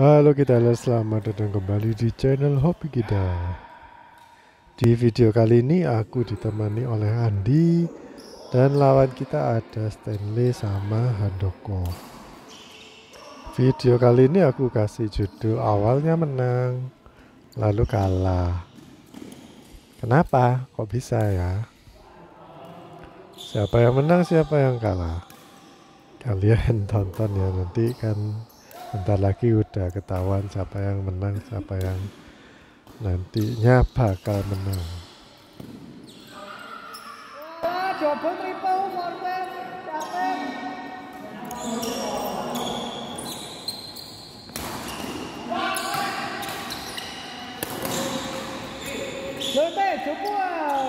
Halo kita, selamat datang kembali di channel Hobi kita. Di video kali ini aku ditemani oleh Andi dan lawan kita ada Stanley sama Handoko. Video kali ini aku kasih judul awalnya menang, lalu kalah. Kenapa? Kok bisa ya? Siapa yang menang, siapa yang kalah? Kalian tonton ya, nanti kan bentar lagi udah ketahuan siapa yang menang, siapa yang nantinya bakal menang. Double triple forward captain. Lote Jupuan.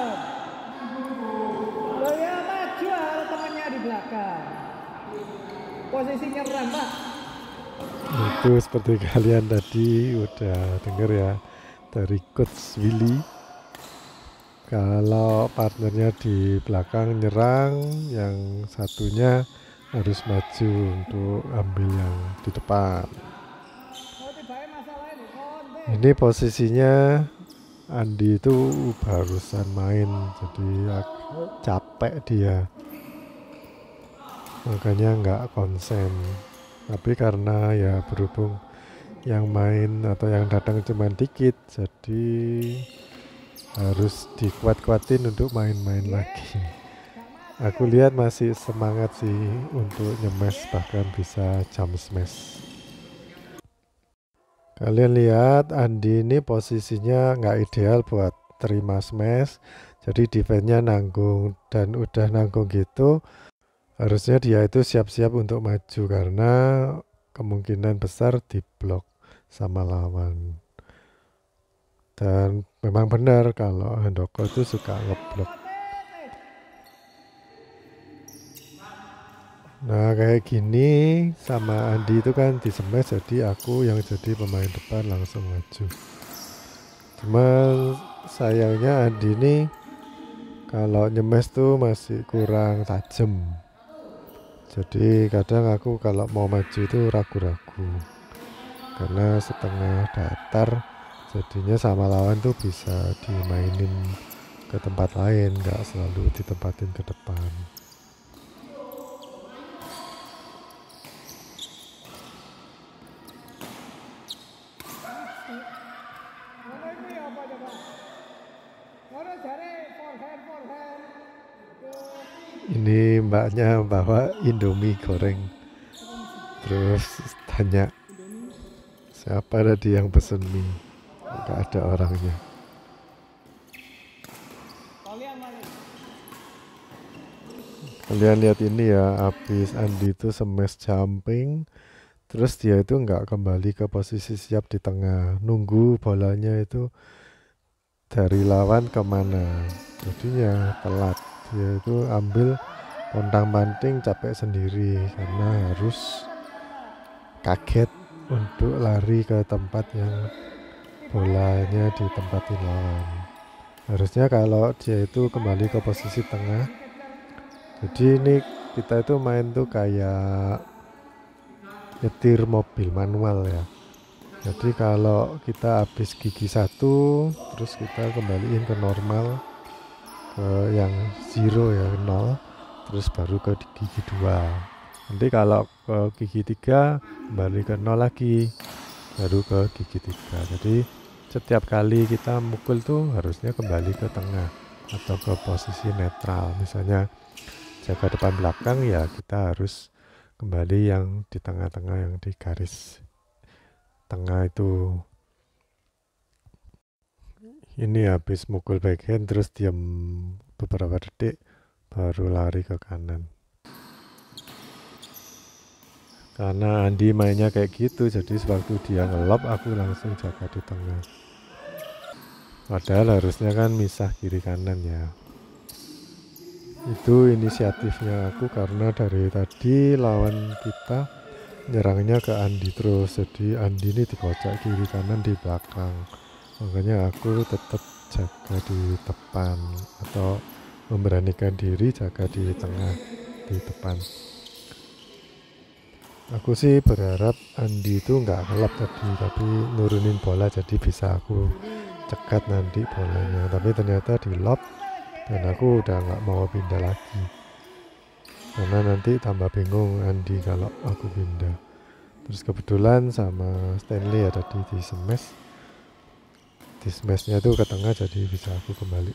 Loya maju ada temannya di belakang. Posisi nyerang Pak. Itu seperti kalian tadi udah denger ya dari Coach Willy, kalau partnernya di belakang nyerang, yang satunya harus maju untuk ambil yang di depan. Ini posisinya Andi itu barusan main, jadi capek dia, makanya nggak konsen. Tapi karena ya berhubung yang main atau yang datang cuma dikit, jadi harus dikuat-kuatin untuk main-main lagi. Aku lihat masih semangat sih untuk nyemes, bahkan bisa jump smash. Kalian lihat Andi ini posisinya nggak ideal buat terima smash, jadi defense-nya nanggung, dan udah nanggung gitu harusnya dia itu siap-siap untuk maju karena kemungkinan besar diblok sama lawan. Dan memang benar kalau Handoko itu suka ngeblok. Nah kayak gini sama Andi itu kan di smash, jadi aku yang jadi pemain depan langsung maju. Cuman sayangnya Andi ini kalau nyemes tuh masih kurang tajam. Jadi kadang aku kalau mau maju itu ragu-ragu karena setengah datar, jadinya sama lawan tuh bisa dimainin ke tempat lain, nggak selalu ditempatin ke depan. Ini mbaknya bawa Indomie goreng, terus tanya siapa tadi yang pesen mie, nggak ada orangnya. Kalian lihat ini ya, habis Andi itu smash jumping, terus dia itu nggak kembali ke posisi siap di tengah, nunggu bolanya itu dari lawan kemana, jadinya telat. Dia itu ambil pontang-panting, capek sendiri karena harus kaget untuk lari ke tempat yang bolanya ditempatin lawan. Harusnya kalau dia itu kembali ke posisi tengah. Jadi ini kita itu main tuh kayak nyetir mobil manual ya. Jadi kalau kita habis gigi 1, terus kita kembaliin ke normal, ke yang 0 ya, 0, terus baru ke gigi 2. Nanti kalau ke gigi 3 kembali ke 0 lagi, baru ke gigi 3. Jadi setiap kali kita mukul tuh harusnya kembali ke tengah atau ke posisi netral. Misalnya jaga depan belakang, ya kita harus kembali yang di tengah-tengah, yang di garis tengah itu. Ini habis mukul backhand terus diam beberapa detik baru lari ke kanan. Karena Andi mainnya kayak gitu, jadi sewaktu dia ngelob aku langsung jaga di tengah. Padahal harusnya kan misah kiri kanan ya. Itu inisiatifnya aku karena dari tadi lawan kita nyerangnya ke Andi terus, jadi Andi ini dikocak kiri kanan di belakang. Makanya aku tetap jaga di depan atau memberanikan diri jaga di tengah, di depan. Aku sih berharap Andi itu nggak ngelap tadi, tapi nurunin bola jadi bisa aku cekat nanti bolanya. Tapi ternyata di lob dan aku udah nggak mau pindah lagi. Karena nanti tambah bingung Andi kalau aku pindah. Terus kebetulan sama Stanley ya tadi di smash. Di smashnya tuh ke tengah jadi bisa aku kembali.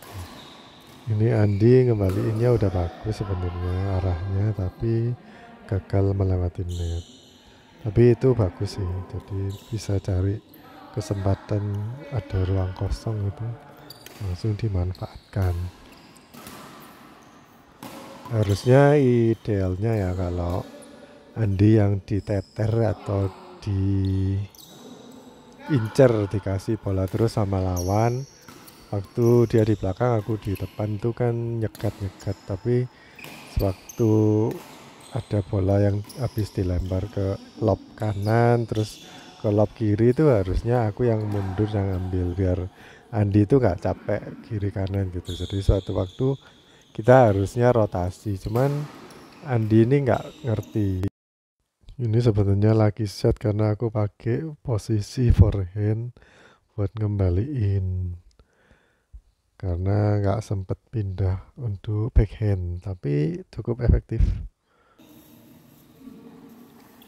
Ini Andi ngembaliinnya udah bagus sebenarnya arahnya, tapi gagal melewati net. Tapi itu bagus sih, jadi bisa cari kesempatan ada ruang kosong itu langsung dimanfaatkan. Harusnya idealnya ya kalau Andi yang diteter atau diincer dikasih bola terus sama lawan, waktu dia di belakang aku di depan itu kan nyekat, tapi sewaktu ada bola yang habis dilempar ke lob kanan terus ke lob kiri itu harusnya aku yang mundur yang ambil biar Andi itu nggak capek kiri kanan gitu. Jadi suatu waktu kita harusnya rotasi, cuman Andi ini nggak ngerti. Ini sebenarnya lucky shot karena aku pakai posisi forehand buat ngembaliin, karena nggak sempet pindah untuk backhand, tapi cukup efektif.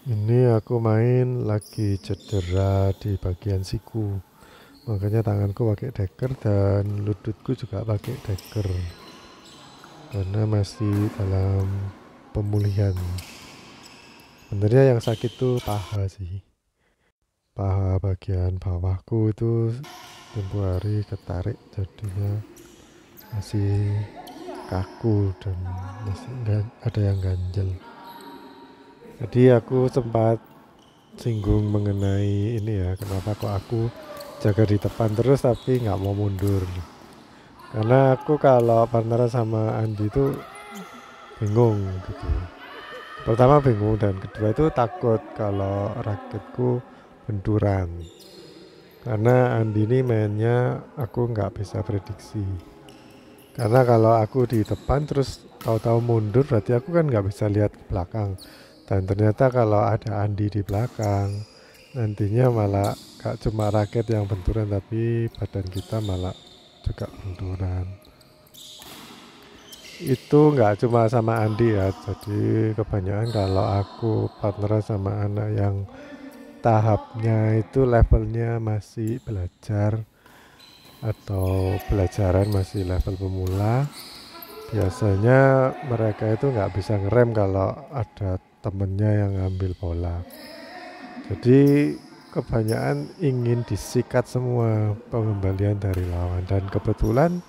Ini aku main lagi cedera di bagian siku, makanya tanganku pakai dagger dan lututku juga pakai dagger karena masih dalam pemulihan. Sebenarnya yang sakit tuh paha sih, paha bagian bawahku itu tempo hari ketarik jadinya masih kaku dan masih ada yang ganjel. Jadi aku sempat singgung mengenai ini ya, kenapa kok aku jaga di depan terus tapi nggak mau mundur. Karena aku kalau partneran sama Andi itu bingung gitu. Pertama bingung dan kedua itu takut kalau raketku benturan. Karena Andi ini mainnya aku nggak bisa prediksi. Karena kalau aku di depan terus tahu-tahu mundur berarti aku kan nggak bisa lihat ke belakang. Dan ternyata kalau ada Andi di belakang nantinya malah gak cuma raket yang benturan tapi badan kita malah juga benturan. Itu nggak cuma sama Andi ya, jadi kebanyakan kalau aku partneran sama anak yang tahapnya itu levelnya masih belajar atau pelajaran masih level pemula, biasanya mereka itu nggak bisa ngerem kalau ada temennya yang ngambil bola. Jadi kebanyakan ingin disikat semua pengembalian dari lawan, dan kebetulan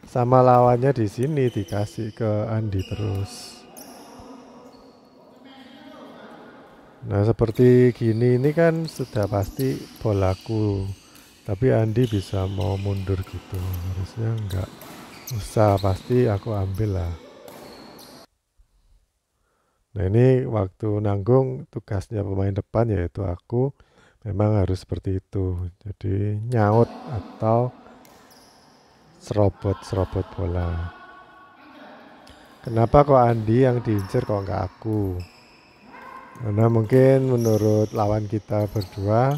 sama lawannya di sini dikasih ke Andi terus. Nah seperti gini ini kan sudah pasti bolaku, tapi Andi bisa mau mundur gitu, harusnya nggak usah, pasti aku ambil lah. Nah ini waktu nanggung tugasnya pemain depan yaitu aku memang harus seperti itu, jadi nyaut atau serobot bola. Kenapa kok Andi yang diincer kok nggak aku? Karena mungkin menurut lawan kita berdua,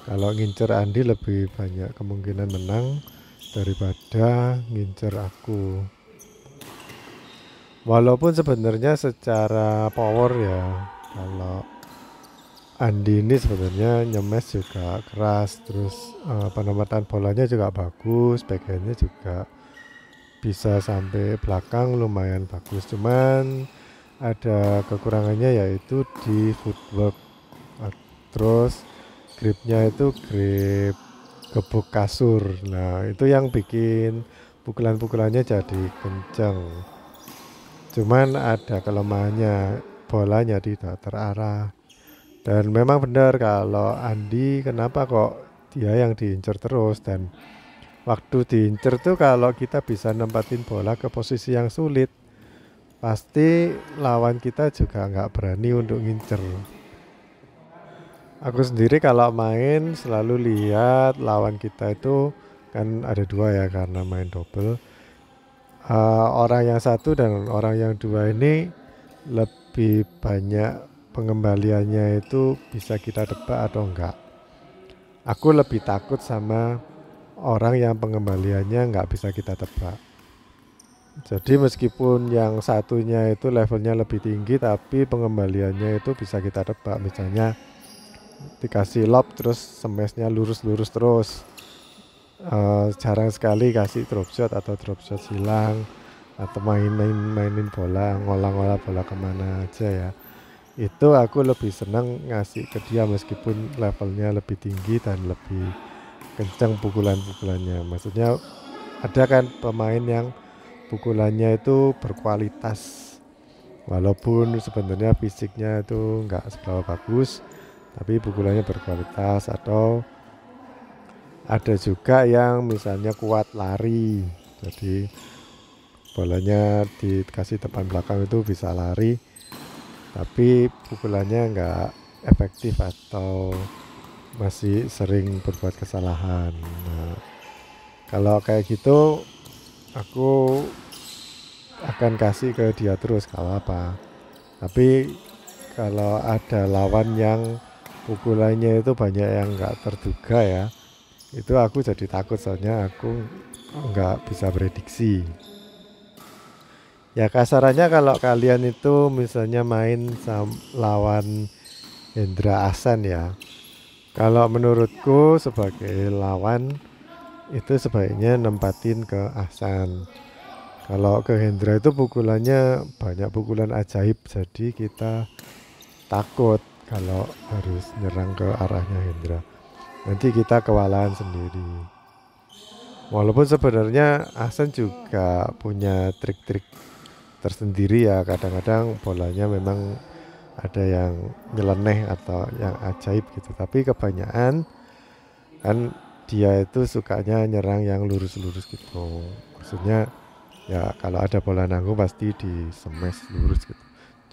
kalau ngincer Andi lebih banyak kemungkinan menang daripada ngincer aku. Walaupun sebenarnya secara power ya, kalau Andi ini sebenarnya nyemes juga keras, terus penempatan bolanya juga bagus, backhandnya juga bisa sampai belakang lumayan bagus. Cuman ada kekurangannya yaitu di footwork. Terus gripnya itu grip gebuk kasur. Nah itu yang bikin pukulan-pukulannya jadi kenceng. Cuman ada kelemahannya, bolanya tidak terarah. Dan memang benar kalau Andi kenapa kok dia yang diincer terus, dan waktu diincer tuh kalau kita bisa nempatin bola ke posisi yang sulit, pasti lawan kita juga nggak berani untuk ngincer. Aku sendiri kalau main selalu lihat lawan kita itu kan ada dua ya karena main double. Orang yang satu dan orang yang dua ini lebih banyak pengembaliannya itu bisa kita tebak atau enggak. Aku lebih takut sama orang yang pengembaliannya nggak bisa kita tebak. Jadi meskipun yang satunya itu levelnya lebih tinggi, tapi pengembaliannya itu bisa kita tebak. Misalnya dikasih lob terus smashnya lurus-lurus terus. Jarang sekali kasih drop shot atau drop shot silang, atau mainin bola, ngolah-ngolah bola kemana aja ya. Itu aku lebih senang ngasih ke dia meskipun levelnya lebih tinggi dan lebih kencang pukulannya. Maksudnya ada kan pemain yang pukulannya itu berkualitas, walaupun sebenarnya fisiknya itu nggak seberapa bagus, tapi pukulannya berkualitas. Atau ada juga yang misalnya kuat lari, jadi bolanya dikasih depan belakang itu bisa lari, tapi pukulannya nggak efektif atau masih sering berbuat kesalahan. Nah, kalau kayak gitu aku akan kasih ke dia terus kalau apa. Tapi kalau ada lawan yang pukulannya itu banyak yang nggak terduga ya, itu aku jadi takut, soalnya aku nggak bisa prediksi. Ya kasarannya kalau kalian itu misalnya main lawan Hendra Ahsan ya, kalau menurutku sebagai lawan itu sebaiknya nempatin ke Ahsan. Kalau ke Hendra itu pukulannya banyak pukulan ajaib, jadi kita takut kalau harus nyerang ke arahnya Hendra. Nanti kita kewalahan sendiri. Walaupun sebenarnya Ahsan juga punya trik-trik tersendiri ya, kadang-kadang bolanya memang ada yang nyeleneh atau yang ajaib gitu, tapi kebanyakan kan dia itu sukanya nyerang yang lurus-lurus gitu. Maksudnya ya kalau ada bola nanggung pasti di smash lurus gitu.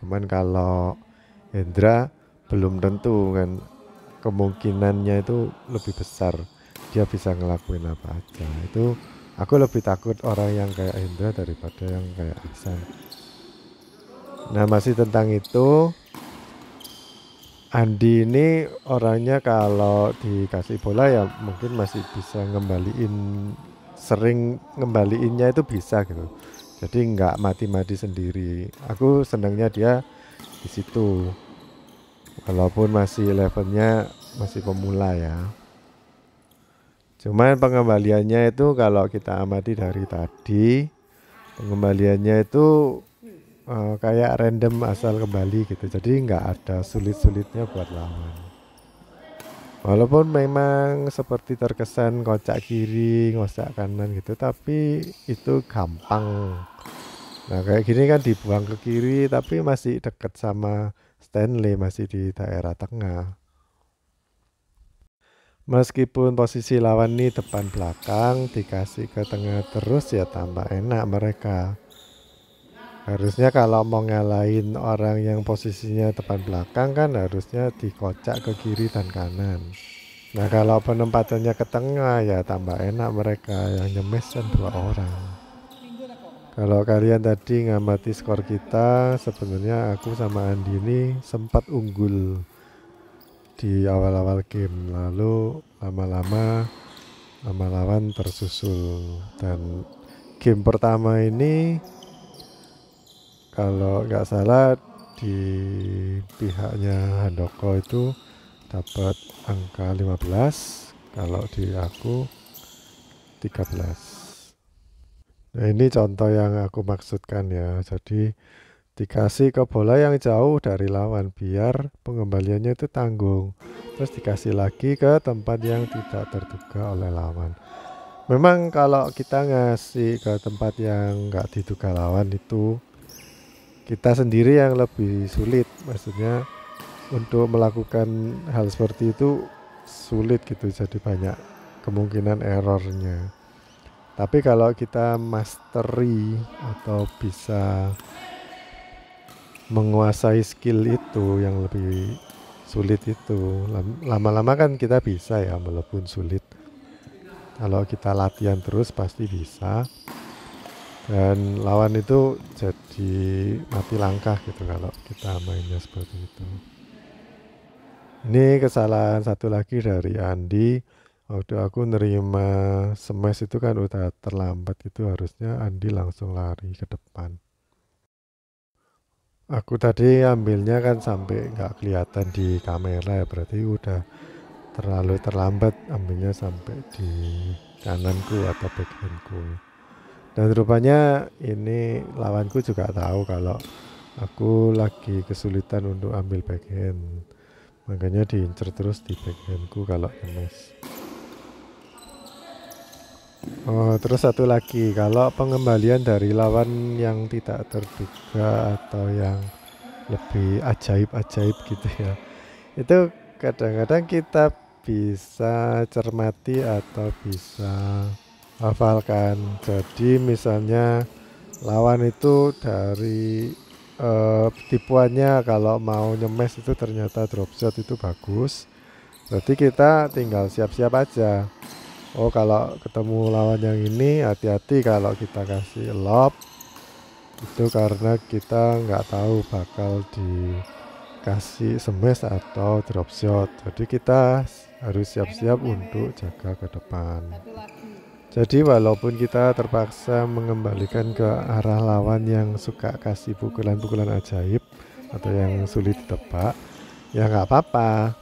Cuman kalau Hendra belum tentu kan, kemungkinannya itu lebih besar dia bisa ngelakuin apa aja. Itu aku lebih takut orang yang kayak Hendra daripada yang kayak Ahsan. Nah masih tentang itu, Andi ini orangnya kalau dikasih bola ya mungkin masih bisa sering ngembaliinnya itu bisa gitu. Jadi nggak mati-mati sendiri. Aku senangnya dia di situ. Walaupun masih levelnya masih pemula ya. Cuman pengembaliannya itu kalau kita amati dari tadi, pengembaliannya itu kayak random asal kembali gitu, jadi nggak ada sulit-sulitnya buat lawan. Walaupun memang seperti terkesan kocak kiri, ngocak kanan gitu, tapi itu gampang. Nah kayak gini kan dibuang ke kiri tapi masih deket sama Stanley, masih di daerah tengah. Meskipun posisi lawan nih depan belakang, dikasih ke tengah terus ya tambah enak mereka. Harusnya kalau mau ngalahin orang yang posisinya depan belakang kan harusnya dikocak ke kiri dan kanan. Nah kalau penempatannya ke tengah ya tambah enak mereka, yang nyemes kan 2 orang. Kalau kalian tadi ngamati skor kita, sebenarnya aku sama Andi ini sempat unggul di awal-awal game, lalu lama-lama lawan tersusul. Dan game pertama ini kalau nggak salah di pihaknya Handoko itu dapat angka 15, kalau di aku 13. Nah ini contoh yang aku maksudkan ya, jadi dikasih ke bola yang jauh dari lawan biar pengembaliannya itu tanggung, terus dikasih lagi ke tempat yang tidak terduga oleh lawan. Memang kalau kita ngasih ke tempat yang nggak diduga lawan itu kita sendiri yang lebih sulit, maksudnya untuk melakukan hal seperti itu sulit gitu, jadi banyak kemungkinan errornya. Tapi kalau kita mastery atau bisa menguasai skill itu yang lebih sulit itu, lama-lama kan kita bisa ya, walaupun sulit. Kalau kita latihan terus pasti bisa. Dan lawan itu jadi mati langkah gitu kalau kita mainnya seperti itu. Ini kesalahan satu lagi dari Andi. Waktu aku nerima smash itu kan udah terlambat, itu harusnya Andi langsung lari ke depan. Aku tadi ambilnya kan sampai nggak kelihatan di kamera ya, berarti udah terlalu terlambat ambilnya sampai di kananku atau backhandku. Dan rupanya ini lawanku juga tahu kalau aku lagi kesulitan untuk ambil backhand. Makanya diincer terus di backhandku kalau ngemis. Oh, terus satu lagi, kalau pengembalian dari lawan yang tidak terduga atau yang lebih ajaib-ajaib gitu ya, itu kadang-kadang kita bisa cermati atau bisa hafalkan. Jadi misalnya lawan itu dari tipuannya kalau mau nyemes itu ternyata drop shot itu bagus, berarti kita tinggal siap-siap aja. Oh, kalau ketemu lawan yang ini hati-hati kalau kita kasih lob, itu karena kita nggak tahu bakal dikasih smash atau drop shot, jadi kita harus siap-siap untuk jaga ke depan. Jadi walaupun kita terpaksa mengembalikan ke arah lawan yang suka kasih pukulan-pukulan ajaib atau yang sulit ditebak, ya nggak apa-apa.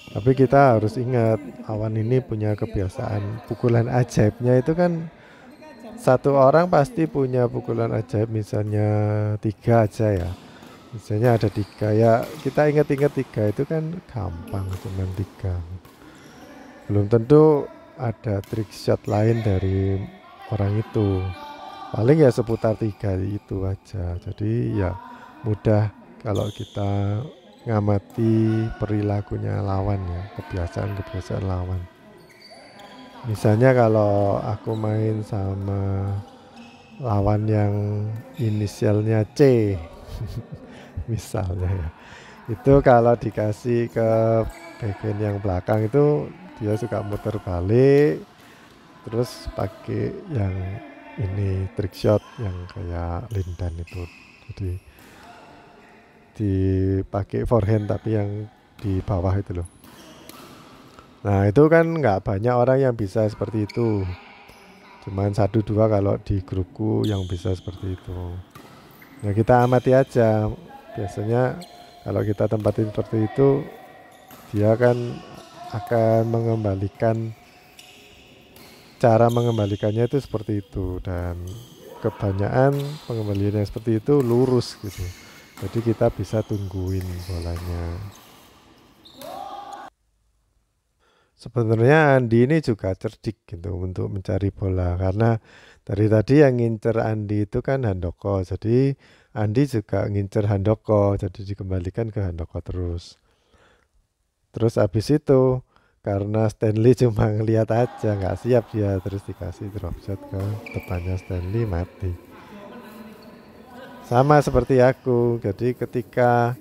Tapi kita harus ingat, lawan ini punya kebiasaan pukulan ajaibnya itu kan satu orang pasti punya pukulan ajaib, misalnya 3 aja ya. Misalnya ada 3 ya, kita ingat-ingat 3 itu kan gampang, cuman 3. Belum tentu ada trik shot lain dari orang itu, paling ya seputar 3 itu aja. Jadi ya mudah kalau kita ngamati perilakunya lawan ya, kebiasaan-kebiasaan lawan. Misalnya kalau aku main sama lawan yang inisialnya C misalnya ya, itu kalau dikasih ke bagian yang belakang itu dia suka muter balik terus pakai yang ini trick shot yang kayak Lindan itu, jadi dipakai forehand tapi yang di bawah itu loh. Nah itu kan nggak banyak orang yang bisa seperti itu, cuman 1-2 kalau di grupku yang bisa seperti itu. Nah kita amati aja, biasanya kalau kita tempatin seperti itu dia kan akan mengembalikan, cara mengembalikannya itu seperti itu, dan kebanyakan pengembaliannya seperti itu lurus gitu, jadi kita bisa tungguin bolanya. Sebenarnya Andi ini juga cerdik gitu untuk mencari bola, karena dari tadi yang ngincer Andi itu kan Handoko, jadi Andi juga ngincer Handoko, jadi dikembalikan ke Handoko terus. Terus habis itu karena Stanley cuma ngeliat aja, nggak siap dia, terus dikasih drop shot ke depannya Stanley, mati. Sama seperti aku, jadi ketika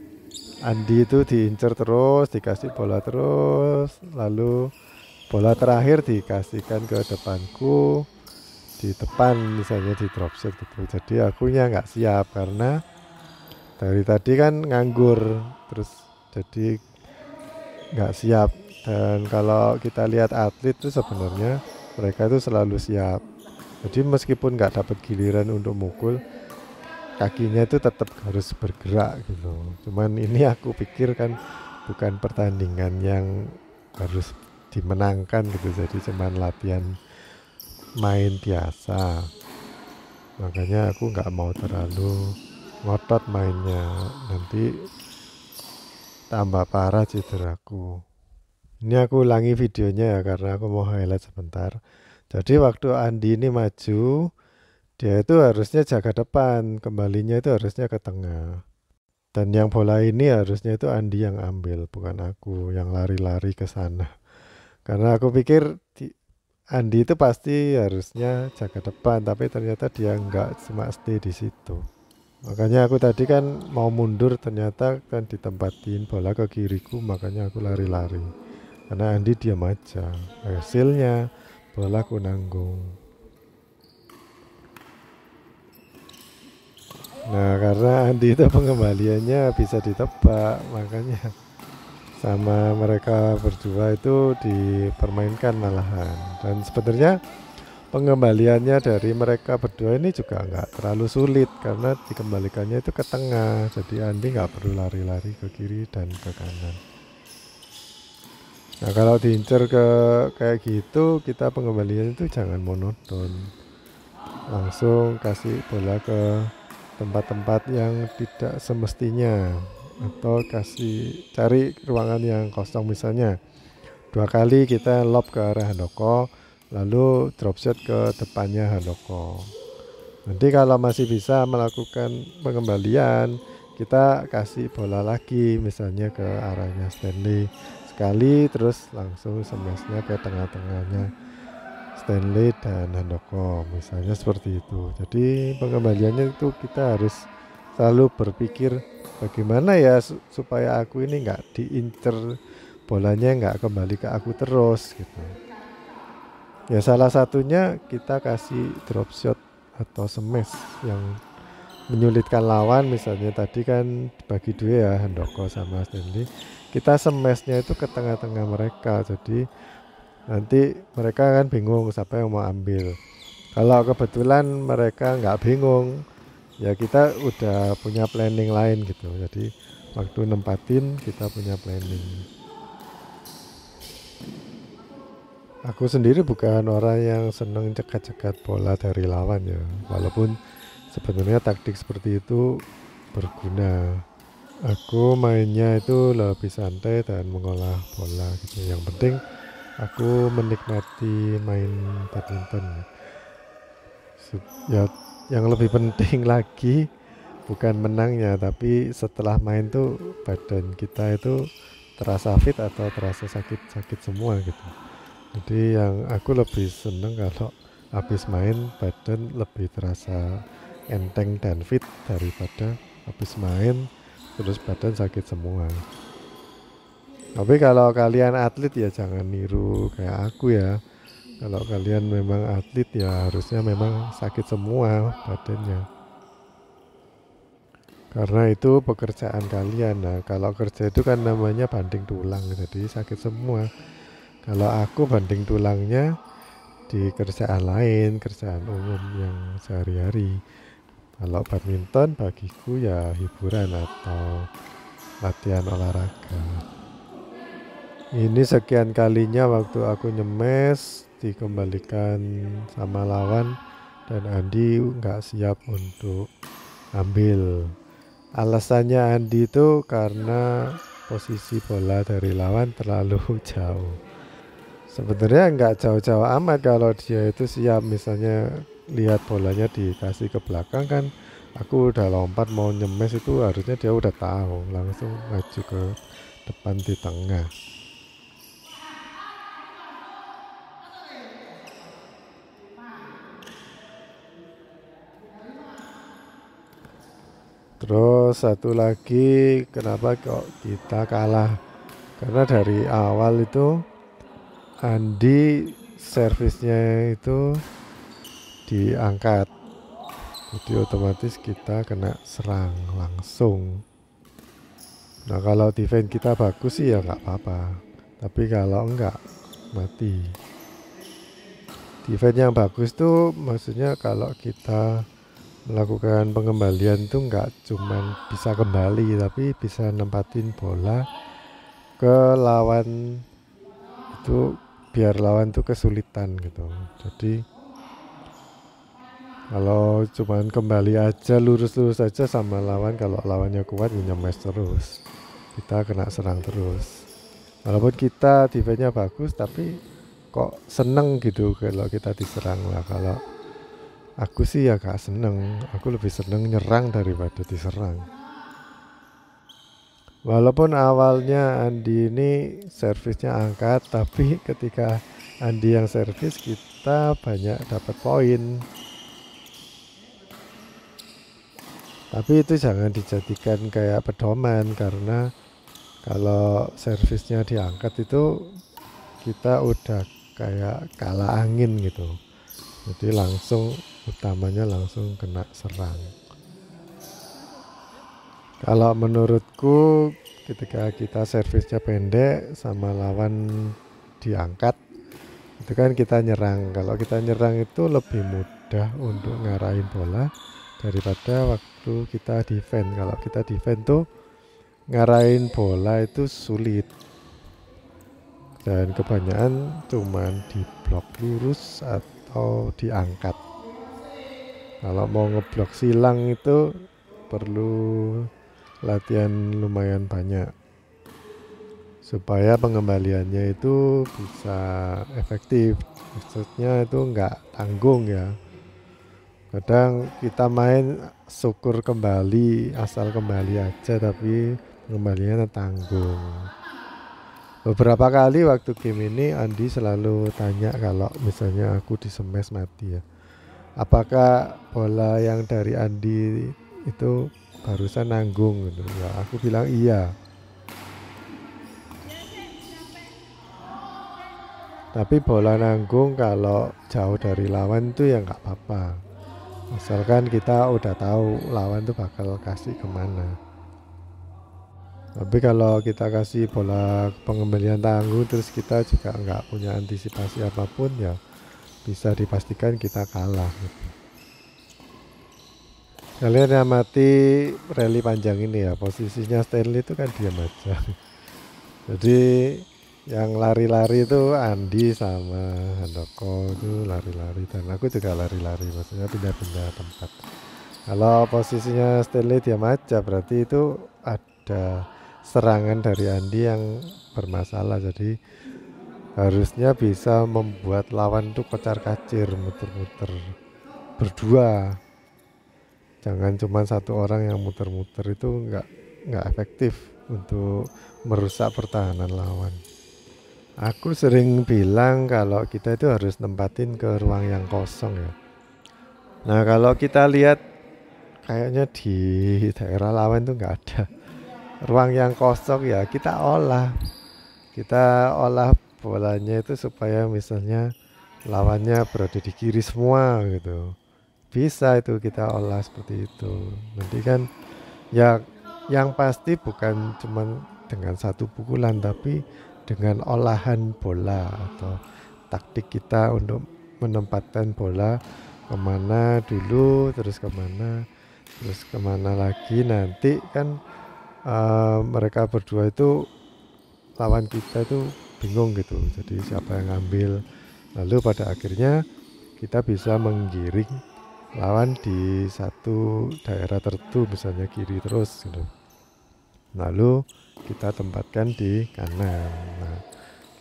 Andi itu diincer terus, dikasih bola terus, lalu bola terakhir dikasihkan ke depanku, di depan misalnya di drop shot gitu. Jadi akunya nggak siap karena dari tadi kan nganggur, terus jadi nggak siap. Dan kalau kita lihat atlet itu sebenarnya mereka itu selalu siap. Jadi meskipun nggak dapat giliran untuk mukul, kakinya itu tetap harus bergerak gitu. Cuman ini aku pikir kan bukan pertandingan yang harus dimenangkan gitu, jadi cuman latihan main biasa. Makanya aku nggak mau terlalu ngotot mainnya, nanti tambah parah cederaku. Ini aku ulangi videonya ya karena aku mau highlight sebentar. Jadi waktu Andi ini maju, dia itu harusnya jaga depan, kembalinya itu harusnya ke tengah. Dan yang bola ini harusnya itu Andi yang ambil, bukan aku yang lari-lari ke sana. Karena aku pikir Andi itu pasti harusnya jaga depan, tapi ternyata dia nggak, cuma stay di situ. Makanya aku tadi kan mau mundur, ternyata kan ditempatin bola ke kiriku, makanya aku lari-lari. Karena Andi diam aja, hasilnya bola aku nanggung. Nah, karena Andi itu pengembaliannya bisa ditebak, makanya sama mereka berdua itu dipermainkan malahan. Dan sebenarnya pengembaliannya dari mereka berdua ini juga nggak terlalu sulit karena dikembalikannya itu ke tengah, jadi Andi nggak perlu lari-lari ke kiri dan ke kanan. Nah, kalau diincer ke kayak gitu, kita pengembalian itu jangan monoton, langsung kasih bola ke tempat-tempat yang tidak semestinya, atau cari ruangan yang kosong. Misalnya 2 kali kita lob ke arah Handoko, lalu drop shot ke depannya Handoko. Nanti kalau masih bisa melakukan pengembalian, kita kasih bola lagi misalnya ke arahnya Stanley sekali, terus langsung smashnya ke tengah-tengahnya Stanley dan Handoko, misalnya seperti itu. Jadi pengembaliannya itu kita harus selalu berpikir bagaimana ya supaya aku ini nggak diincer, bolanya nggak kembali ke aku terus gitu. Ya salah satunya kita kasih drop shot atau smash yang menyulitkan lawan. Misalnya tadi kan bagi dua ya, Handoko sama Stanley, kita smashnya itu ke tengah-tengah mereka, jadi nanti mereka kan bingung siapa yang mau ambil. Kalau kebetulan mereka nggak bingung, ya kita udah punya planning lain gitu. Jadi waktu nempatin kita punya planning. Aku sendiri bukan orang yang seneng cekat-cekat bola dari lawan ya, walaupun sebenarnya taktik seperti itu berguna. Aku mainnya itu lebih santai dan mengolah bola gitu. Yang penting aku menikmati main badminton. Ya, yang lebih penting lagi bukan menangnya, tapi setelah main tuh badan kita itu terasa fit atau terasa sakit-sakit semua gitu. Jadi yang aku lebih seneng kalau habis main badan lebih terasa enteng dan fit daripada habis main terus badan sakit semua. Tapi kalau kalian atlet ya jangan niru kayak aku ya. Kalau kalian memang atlet ya harusnya memang sakit semua badannya. Karena itu pekerjaan kalian. Nah, kalau kerja itu kan namanya banting tulang, jadi sakit semua. Kalau aku banting tulangnya di kerjaan lain, kerjaan umum yang sehari-hari. Kalau badminton bagiku ya hiburan atau latihan olahraga. Ini sekian kalinya waktu aku nyemes dikembalikan sama lawan dan Andi nggak siap untuk ambil. Alasannya Andi itu karena posisi bola dari lawan terlalu jauh. Sebenarnya nggak jauh-jauh amat kalau dia itu siap, misalnya lihat bolanya dikasih ke belakang kan, aku udah lompat mau nyemes itu harusnya dia udah tahu, langsung maju ke depan di tengah. Terus satu lagi kenapa kok kita kalah, karena dari awal itu Andi servisnya itu diangkat, jadi otomatis kita kena serang langsung. Nah kalau defense kita bagus sih ya nggak apa-apa, tapi kalau enggak mati. Defense yang bagus tuh maksudnya kalau kita melakukan pengembalian tuh nggak cuman bisa kembali, tapi bisa nempatin bola ke lawan itu biar lawan tuh kesulitan gitu. Jadi kalau cuman kembali aja lurus-lurus aja sama lawan, kalau lawannya kuat ya nyemes terus, kita kena serang terus. Walaupun kita defense-nya bagus tapi kok seneng gitu kalau kita diserang lah. Kalau aku sih ya gak seneng, aku lebih seneng nyerang daripada diserang. Walaupun awalnya Andi ini servisnya angkat, tapi ketika Andi yang servis kita banyak dapat poin. Tapi itu jangan dijadikan kayak pedoman, karena kalau servisnya diangkat itu kita udah kayak kalah angin gitu. Jadi langsung utamanya langsung kena serang. Kalau menurutku ketika kita servisnya pendek sama lawan diangkat, itu kan kita nyerang. Kalau kita nyerang itu lebih mudah untuk ngarahin bola daripada waktu kita defend. Kalau kita defend tuh ngarahin bola itu sulit, dan kebanyakan cuman diblok lurus atau diangkat. Kalau mau ngeblok silang itu perlu latihan lumayan banyak supaya pengembaliannya itu bisa efektif. Maksudnya itu nggak tanggung ya. Kadang kita main syukur kembali, asal kembali aja, tapi pengembaliannya tanggung. Beberapa kali waktu game ini Andi selalu tanya kalau misalnya aku di smash mati ya, apakah bola yang dari Andi itu barusan nanggung gitu. Ya, aku bilang iya. Tapi bola nanggung kalau jauh dari lawan itu ya nggak apa-apa. Asalkan kita udah tahu lawan tuh bakal kasih kemana. Tapi kalau kita kasih bola pengembalian tanggung terus kita juga nggak punya antisipasi apapun, ya bisa dipastikan kita kalah gitu. Kalian amati rally panjang ini ya, posisinya Stanley itu kan diam aja. Jadi yang lari-lari itu Andi sama Handoko itu lari-lari, dan aku juga lari-lari, maksudnya pindah-pindah tempat. Kalau posisinya Stanley diam aja berarti itu ada serangan dari Andi yang bermasalah. Jadi harusnya bisa membuat lawan tuh kocar-kacir, muter-muter berdua. Jangan cuma satu orang yang muter-muter, itu nggak efektif untuk merusak pertahanan lawan. Aku sering bilang kalau kita itu harus nempatin ke ruang yang kosong ya. Nah kalau kita lihat kayaknya di daerah lawan tuh nggak ada ruang yang kosong, ya kita olah bolanya itu supaya misalnya lawannya berada di kiri semua gitu. Bisa itu kita olah seperti itu. Nanti kan ya yang pasti bukan cuman dengan satu pukulan, tapi dengan olahan bola atau taktik kita untuk menempatkan bola kemana dulu, terus kemana lagi. Nanti kan mereka berdua itu, lawan kita itu bingung gitu, jadi siapa yang ngambil. Lalu pada akhirnya kita bisa menggiring lawan di satu daerah tertentu, misalnya kiri terus gitu. Lalu kita tempatkan di kanan. Nah,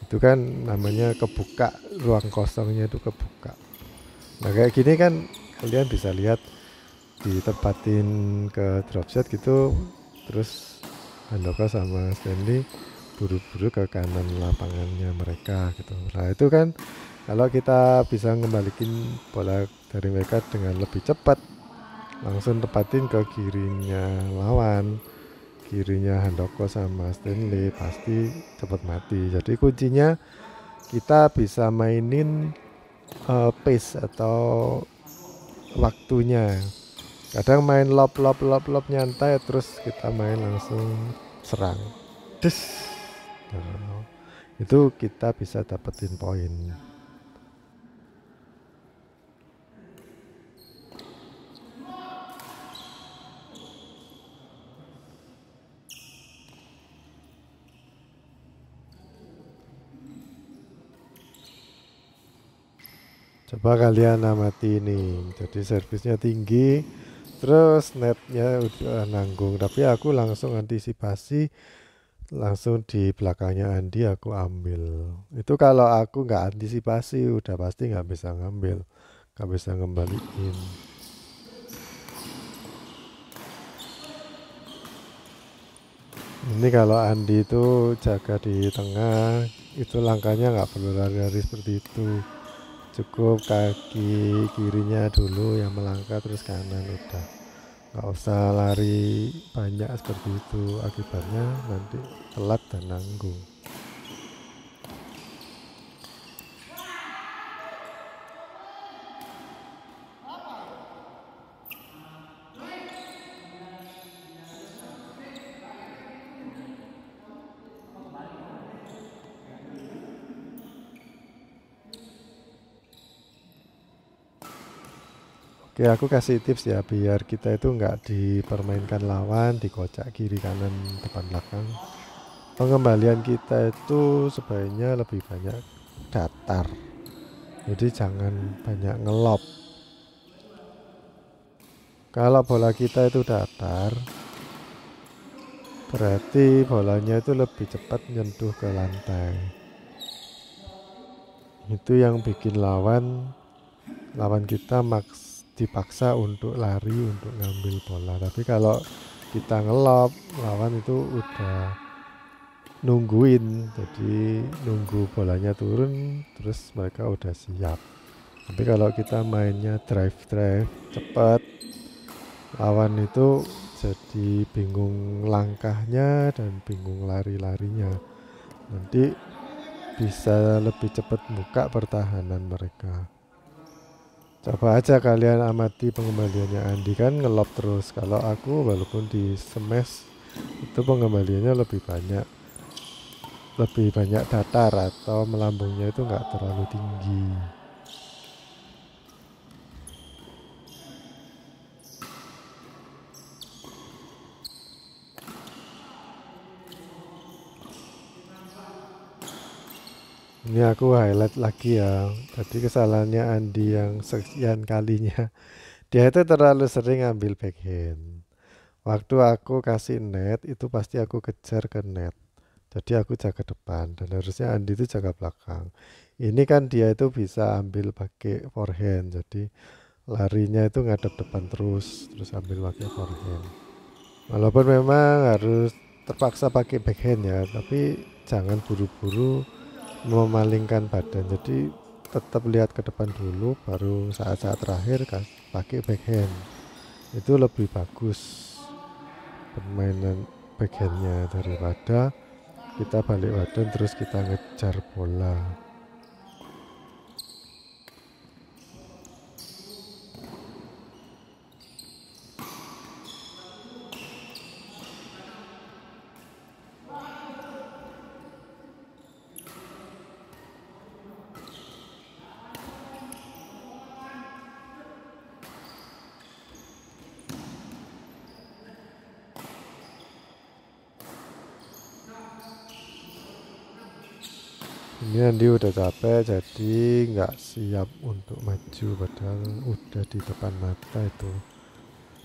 itu kan namanya kebuka, ruang kosongnya itu kebuka. Nah kayak gini kan kalian bisa lihat ditempatin ke drop shot gitu, terus Handoko sama Stanley buru-buru ke kanan lapangannya mereka gitu. Nah itu kan kalau kita bisa ngembalikin bola dari mereka dengan lebih cepat, langsung tepatin ke kirinya lawan, kirinya Handoko sama Stanley, pasti cepat mati. Jadi kuncinya kita bisa mainin pace atau waktunya. Kadang main lob nyantai, terus kita main langsung serang. Des. Nah, itu kita bisa dapetin poin. Coba kalian amati ini. Jadi servisnya tinggi, terus netnya udah nanggung, tapi aku langsung antisipasi, langsung di belakangnya Andi aku ambil. Itu kalau aku nggak antisipasi udah pasti nggak bisa ngambil, nggak bisa ngembaliin. Ini kalau Andi itu jaga di tengah, itu langkahnya nggak perlu lari-lari seperti itu. Cukup kaki kirinya dulu yang melangkah, terus kanan udah. Nggak usah lari banyak seperti itu, akibatnya nanti telat dan nanggung. Oke, aku kasih tips ya biar kita itu nggak dipermainkan lawan, dikocak kiri kanan depan belakang. Pengembalian kita itu sebaiknya lebih banyak datar. Jadi jangan banyak ngelop. Kalau bola kita itu datar, berarti bolanya itu lebih cepat nyentuh ke lantai. Itu yang bikin lawan kita dipaksa untuk lari untuk ngambil bola. Tapi kalau kita ngelop, lawan itu udah nungguin, jadi nunggu bolanya turun terus mereka udah siap. Tapi kalau kita mainnya drive cepat, lawan itu jadi bingung langkahnya dan bingung lari-larinya. Nanti bisa lebih cepat buka pertahanan mereka. Coba aja kalian amati pengembaliannya Andi, kan ngelop terus. Kalau aku walaupun di smash itu pengembaliannya lebih banyak datar atau melambungnya itu nggak terlalu tinggi. Ini aku highlight lagi ya. Tadi kesalahannya Andi yang sekian kalinya. Dia itu terlalu sering ambil backhand. Waktu aku kasih net itu pasti aku kejar ke net. Jadi aku jaga depan dan harusnya Andi itu jaga belakang. Ini kan dia itu bisa ambil pakai forehand. Jadi larinya itu ngadep depan terus ambil pakai forehand. Walaupun memang harus terpaksa pakai backhand ya, tapi jangan buru-buru memalingkan badan. Jadi tetap lihat ke depan dulu, baru saat-saat terakhir pakai backhand. Itu lebih bagus permainan backhandnya daripada kita balik badan terus kita ngejar bola. Ini Andi udah capek jadi nggak siap untuk maju, padahal udah di depan mata itu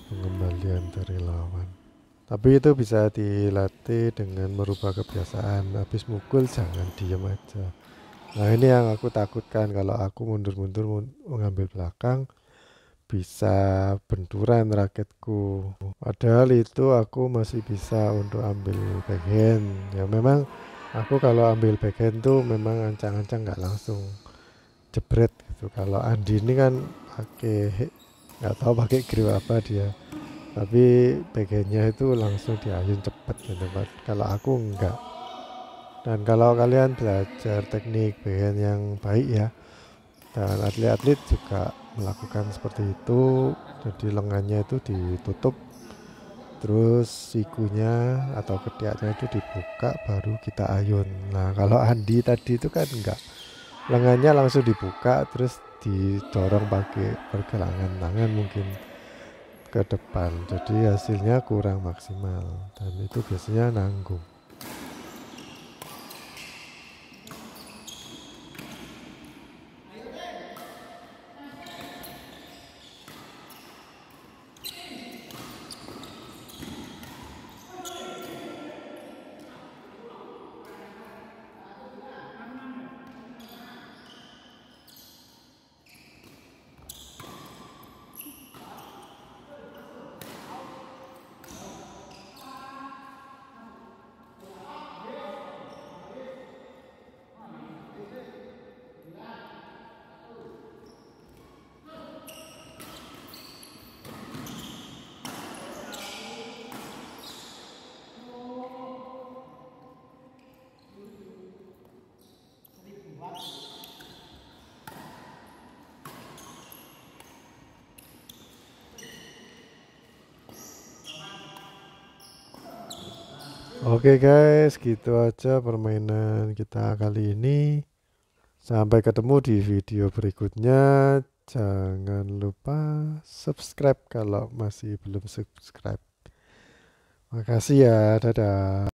pengembalian dari lawan. Tapi itu bisa dilatih dengan merubah kebiasaan. Habis mukul jangan diem aja. Nah ini yang aku takutkan, kalau aku mundur-mundur mengambil belakang bisa benturan raketku. Padahal itu aku masih bisa untuk ambil backhand. Ya memang aku kalau ambil backhand tuh memang ancang-ancang nggak langsung jebret gitu. Kalau Andi ini kan nggak tahu pakai grip apa dia. Tapi backhandnya itu langsung diayun cepet gitu. Kalau aku enggak. Dan kalau kalian belajar teknik backhand yang baik ya, dan atlet-atlet juga melakukan seperti itu, jadi lengannya itu ditutup, terus sikunya atau ketiaknya itu dibuka baru kita ayun. Nah kalau Andi tadi itu kan enggak, lengannya langsung dibuka terus didorong pakai pergelangan tangan mungkin ke depan, jadi hasilnya kurang maksimal dan itu biasanya nanggung. Oke guys, gitu aja permainan kita kali ini. Sampai ketemu di video berikutnya. Jangan lupa subscribe kalau masih belum subscribe. Makasih ya, dadah.